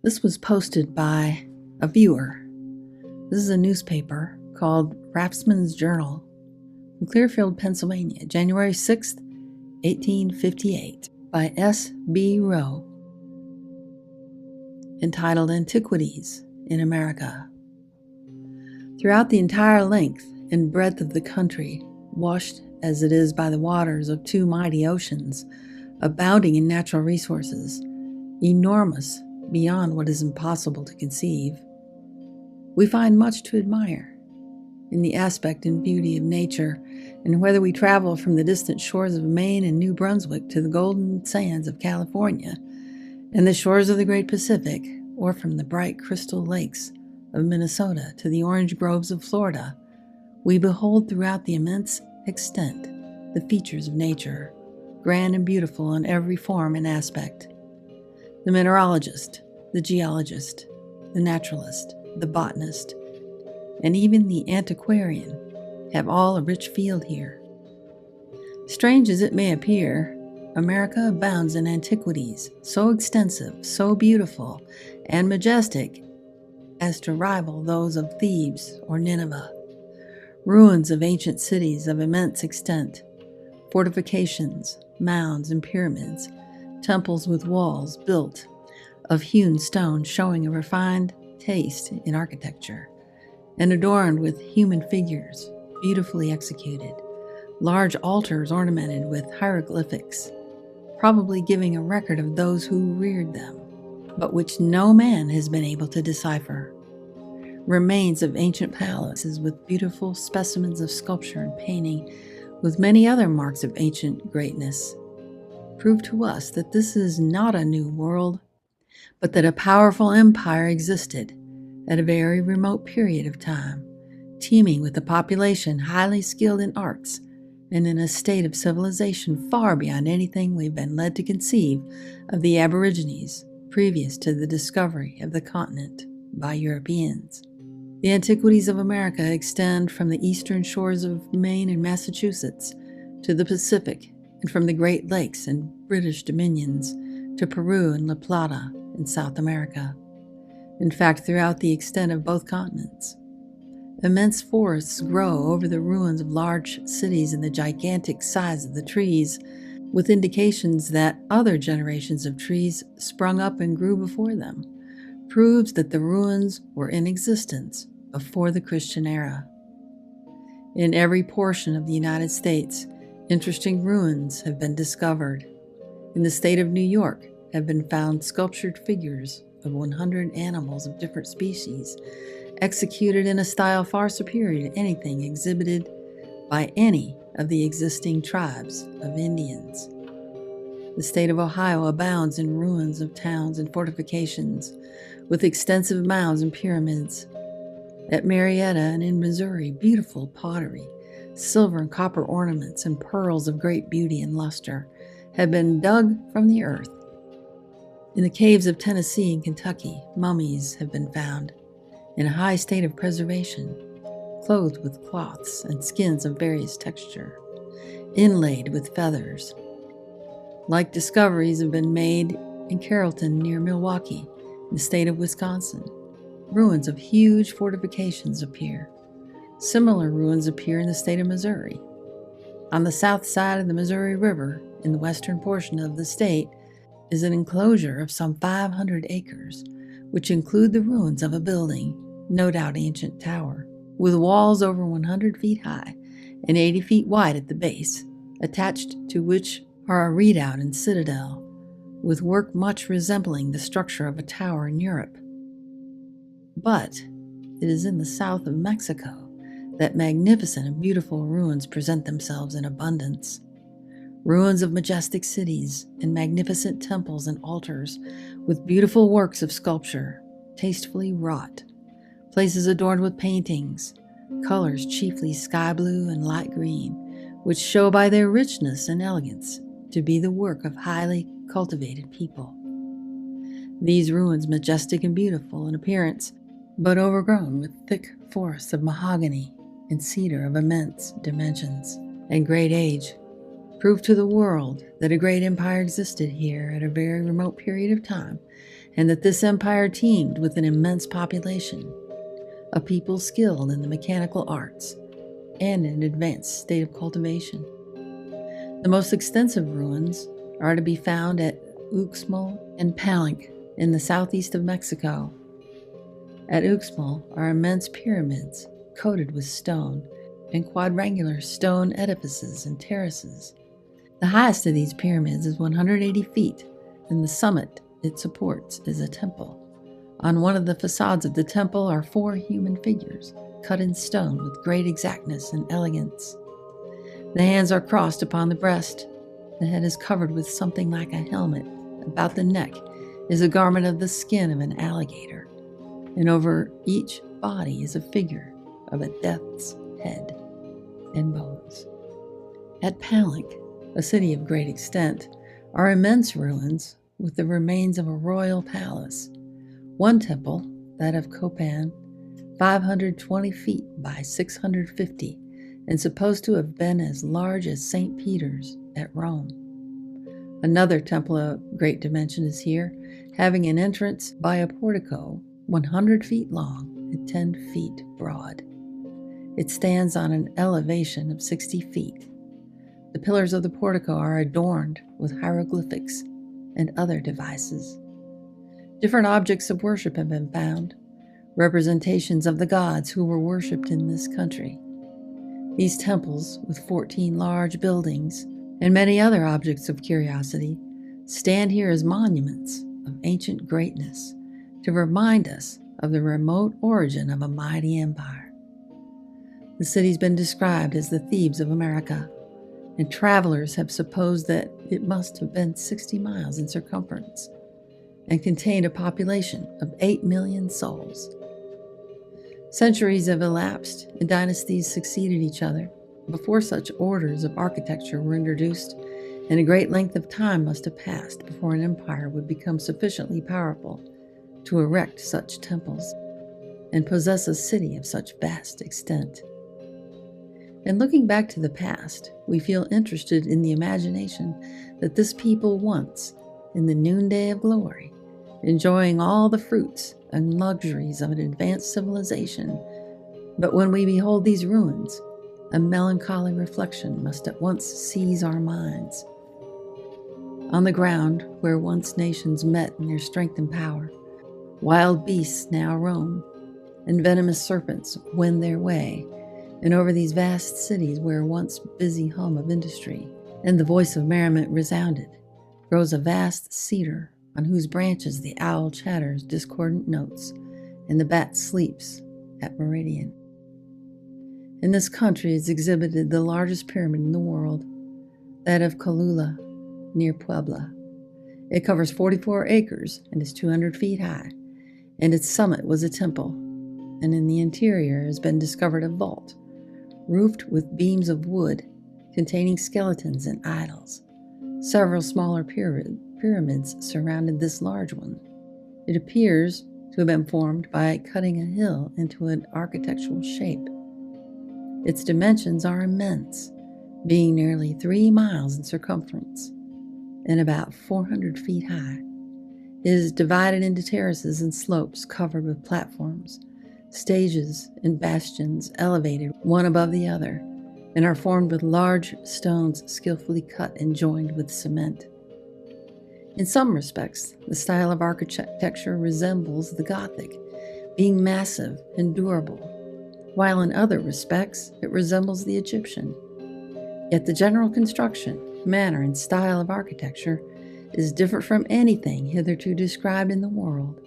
This was posted by a viewer. This is a newspaper called Raftsman's Journal from Clearfield, Pennsylvania, January 6th, 1858, by S.B. Rowe, entitled Antiquities in America. Throughout the entire length and breadth of the country, washed as it is by the waters of two mighty oceans, abounding in natural resources, enormous beyond what is impossible to conceive, we find much to admire in the aspect and beauty of nature, and whether we travel from the distant shores of Maine and New Brunswick to the golden sands of California and the shores of the great Pacific, or from the bright crystal lakes of Minnesota to the orange groves of Florida, we behold throughout the immense extent the features of nature, grand and beautiful in every form and aspect. The mineralogist, the geologist, the naturalist, the botanist, and even the antiquarian have all a rich field here. Strange as it may appear, America abounds in antiquities so extensive, so beautiful, and majestic as to rival those of Thebes or Nineveh. Ruins of ancient cities of immense extent, fortifications, mounds, and pyramids, temples with walls built of hewn stone showing a refined taste in architecture, and adorned with human figures beautifully executed, large altars ornamented with hieroglyphics, probably giving a record of those who reared them, but which no man has been able to decipher. Remains of ancient palaces with beautiful specimens of sculpture and painting, with many other marks of ancient greatness, prove to us that this is not a new world, but that a powerful empire existed at a very remote period of time, teeming with a population highly skilled in arts and in a state of civilization far beyond anything we've been led to conceive of the aborigines previous to the discovery of the continent by Europeans. The antiquities of America extend from the eastern shores of Maine and Massachusetts to the Pacific, and from the Great Lakes and British dominions to Peru and La Plata in South America. In fact, throughout the extent of both continents, immense forests grow over the ruins of large cities and the gigantic size of the trees, with indications that other generations of trees sprung up and grew before them, proves that the ruins were in existence before the Christian era. In every portion of the United States, interesting ruins have been discovered. In the state of New York have been found sculptured figures of 100 animals of different species, executed in a style far superior to anything exhibited by any of the existing tribes of Indians. The state of Ohio abounds in ruins of towns and fortifications, with extensive mounds and pyramids. At Marietta and in Missouri, beautiful pottery, silver and copper ornaments, and pearls of great beauty and luster have been dug from the earth. In the caves of Tennessee and Kentucky, mummies have been found in a high state of preservation, clothed with cloths and skins of various texture, inlaid with feathers. Like discoveries have been made in Carrollton near Milwaukee, in the state of Wisconsin. Ruins of huge fortifications appear. Similar ruins appear in the state of Missouri. On the south side of the Missouri River, in the western portion of the state, is an enclosure of some 500 acres, which include the ruins of a building, no doubt ancient tower, with walls over 100 feet high and 80 feet wide at the base, attached to which are a redoubt and citadel, with work much resembling the structure of a tower in Europe. But it is in the south of Mexico that magnificent and beautiful ruins present themselves in abundance. Ruins of majestic cities and magnificent temples and altars with beautiful works of sculpture, tastefully wrought. Places adorned with paintings, colors chiefly sky blue and light green, which show by their richness and elegance to be the work of highly cultivated people. These ruins, majestic and beautiful in appearance, but overgrown with thick forests of mahogany and cedar of immense dimensions and great age, prove to the world that a great empire existed here at a very remote period of time, and that this empire teemed with an immense population, a people skilled in the mechanical arts and in advanced state of cultivation. The most extensive ruins are to be found at Uxmal and Palenque in the southeast of Mexico. At Uxmal are immense pyramids coated with stone and quadrangular stone edifices and terraces. The highest of these pyramids is 180 feet, and the summit it supports is a temple. On one of the facades of the temple are 4 human figures, cut in stone with great exactness and elegance. The hands are crossed upon the breast. The head is covered with something like a helmet. About the neck is a garment of the skin of an alligator, and over each body is a figure of a death's head and bones. At Palenque, a city of great extent, are immense ruins with the remains of a royal palace. One temple, that of Copan, 520 feet by 650, and supposed to have been as large as St. Peter's at Rome. Another temple of great dimension is here, having an entrance by a portico 100 feet long and 10 feet broad. It stands on an elevation of 60 feet. The pillars of the portico are adorned with hieroglyphics and other devices. Different objects of worship have been found, representations of the gods who were worshipped in this country. These temples, with 14 large buildings and many other objects of curiosity, stand here as monuments of ancient greatness to remind us of the remote origin of a mighty empire. The city's been described as the Thebes of America, and travelers have supposed that it must have been 60 miles in circumference and contained a population of 8 million souls. Centuries have elapsed and dynasties succeeded each other before such orders of architecture were introduced, and a great length of time must have passed before an empire would become sufficiently powerful to erect such temples and possess a city of such vast extent. In looking back to the past, we feel interested in the imagination that this people once, in the noonday of glory, enjoying all the fruits and luxuries of an advanced civilization, but when we behold these ruins, a melancholy reflection must at once seize our minds. On the ground, where once nations met in their strength and power, wild beasts now roam, and venomous serpents wend their way, and over these vast cities where once busy hum of industry and the voice of merriment resounded, grows a vast cedar on whose branches the owl chatters discordant notes and the bat sleeps at meridian. In this country is exhibited the largest pyramid in the world, that of Colula, near Puebla. It covers 44 acres and is 200 feet high, and its summit was a temple, and in the interior has been discovered a vault, roofed with beams of wood containing skeletons and idols. Several smaller pyramids surrounded this large one. It appears to have been formed by cutting a hill into an architectural shape. Its dimensions are immense, being nearly 3 miles in circumference and about 400 feet high. It is divided into terraces and slopes covered with platforms, stages and bastions elevated one above the other, and are formed with large stones skillfully cut and joined with cement. In some respects, the style of architecture resembles the Gothic, being massive and durable, while in other respects it resembles the Egyptian. Yet the general construction, manner, and style of architecture is different from anything hitherto described in the world.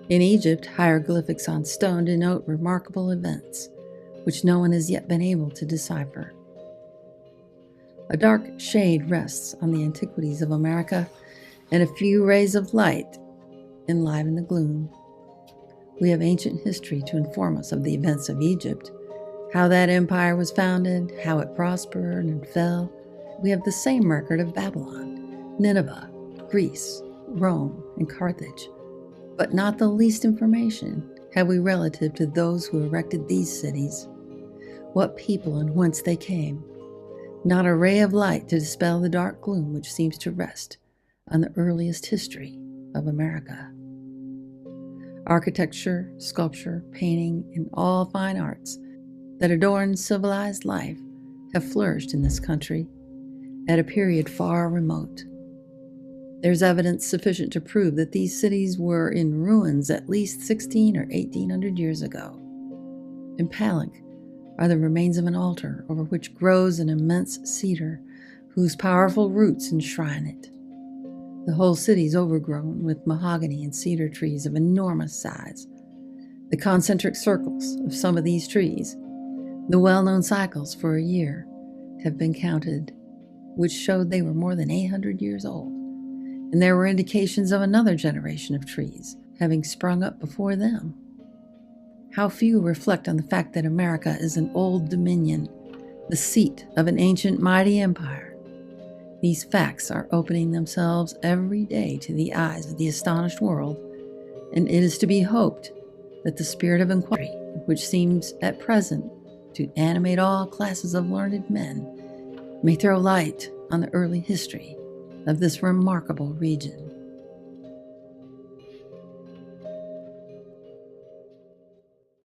In Egypt, hieroglyphics on stone denote remarkable events, which no one has yet been able to decipher. A dark shade rests on the antiquities of America, and a few rays of light enliven the gloom. We have ancient history to inform us of the events of Egypt, how that empire was founded, how it prospered and fell. We have the same record of Babylon, Nineveh, Greece, Rome, and Carthage, but not the least information have we relative to those who erected these cities, what people and whence they came. Not a ray of light to dispel the dark gloom which seems to rest on the earliest history of America. Architecture, sculpture, painting, and all fine arts that adorn civilized life have flourished in this country at a period far remote. There's evidence sufficient to prove that these cities were in ruins at least 16 or 1800 years ago. In Palenque are the remains of an altar over which grows an immense cedar whose powerful roots enshrine it. The whole city's overgrown with mahogany and cedar trees of enormous size. The concentric circles of some of these trees, the well-known cycles for a year, have been counted, which showed they were more than 800 years old, and there were indications of another generation of trees having sprung up before them. How few reflect on the fact that America is an old dominion, the seat of an ancient mighty empire. These facts are opening themselves every day to the eyes of the astonished world, and it is to be hoped that the spirit of inquiry, which seems at present to animate all classes of learned men, may throw light on the early history of this remarkable region.